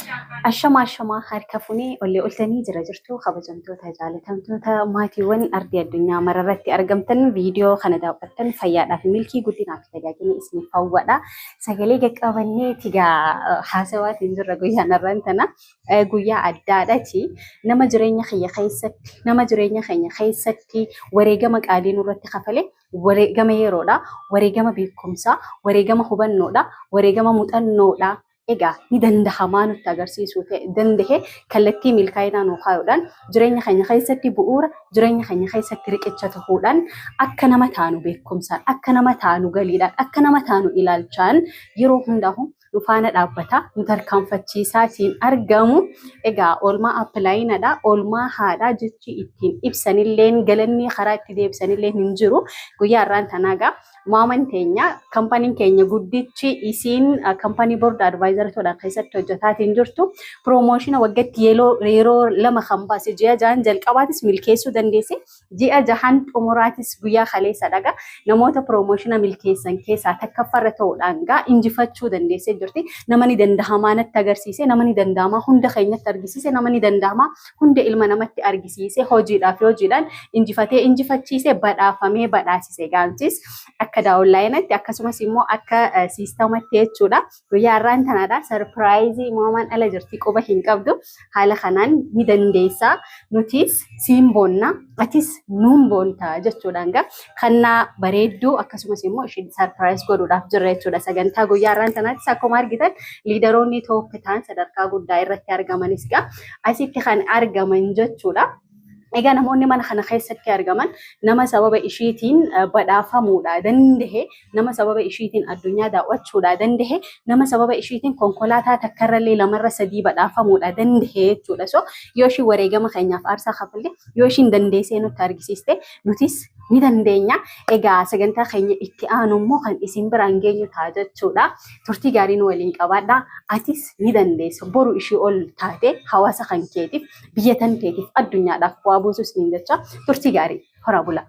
Ashama harkafuni olli ultanii jira jirtu kabajamtoota jaalatamtoota maatiiwwan ardii addunyaa mararratti argamtan viidiyoo kana daawwattan fayyaadhaaf milkii guddinaaf tajaajila isiniif hawwadha. Sagalee qaqqabannee tigaa haasawaatiin jirra guyyaa narraan tana guyyaa addaadhaati. Nama jireenya keenya keessatti wareegama qaalii nurratti kafale wareegama yeroodha, wareegama beekumsaa, wareegama hubannoodha, wareegama muuxannoodha. Egaa ni dandahamaa nutti agarsiisuu danda'e kallattii milkaa'inaa nuu kaa'uudhaan jireenya keenya keessatti bu'uura jireenya keenya keessatti riqicha ta'uudhaan akka nama taanu beekumsaan akka nama taanu galiidhaan akka nama taanu ilaalchaan yeroo hundaa'u dhufaana dhaabbata nu tarkaanfachiisaatiin argamu. Egaa oolmaa appilaayiinaadha, oolmaa haadhaa jechi ittiin ibsanilleen galanni karaa itti deebisanillee hin jiru. Guyyaa irraan tanaagaa maaman teenya kampaniin keenya guddichi isiin kampanii board advisor toodhaan keessatti hojjetaatiin jirtu promoshina waggaatti yeroo lama kan baase ji'a jahan jalqabaatis milkeessuu dandeesse ji'a jahan xumuraatis guyyaa kaleessa dhaga namoota promoshina milkeessan keessaa takkaffarra ta'uudhaan gaa injifachuu dandeesse jirti. Namani dandahamaa natti agarsiise, namani dandahamaa hunda keenyatti argisiise, namani dandahamaa hunda ilma namatti argisiise hojiidhaan injifatee injifachiise badhaafamee badhaasise gaansis akka daawunlaayinatti akkasumas immoo akka siistamatti jechuudha. Guyyaa irraan tanaadha sarpiraayizii maamaan ala jirti quba hin qabdu. Haala kanaan ni dandeessa nutis siin boonna atis nuun boonta jechuudhaan gaa kannaa bareedduu akkasumas immoo isheen sarpiraayiz godhuudhaaf jirra jechuudha. Sagantaa guyyaa irraan tanaattis akkuma argitan liidaroonni tooppi ta'an sadarkaa guddaa irratti argamanis gaa asitti kan argaman jechuudha. Egaa namoonni mana kana keessatti argaman nama sababa ishiitiin badhaafamuudha dandahe, nama sababa ishiitiin addunyaa daawwachuudha dandahe, nama sababa ishiitiin konkolaataa takkarrallee lamarra sadii badhaafamuudha dandahe jechuudha. So yoo ishii wareegama keenyaaf aarsaa kafalte, yoo ishiin dandeessee nutti argisiiste nutis ni dandeenya. Egaa sagantaa keenya itti aanu immoo kan isin biraan geenyu ta'a jechuudha. Turtii gaarii nu waliin qabaadha. Atis ni dandeessa boru ishii ol taate hawaasa kan keetiif biyya tan keetiif addunyaadhaaf bu'aa buusus ni jecha turtii gaarii horaa bula.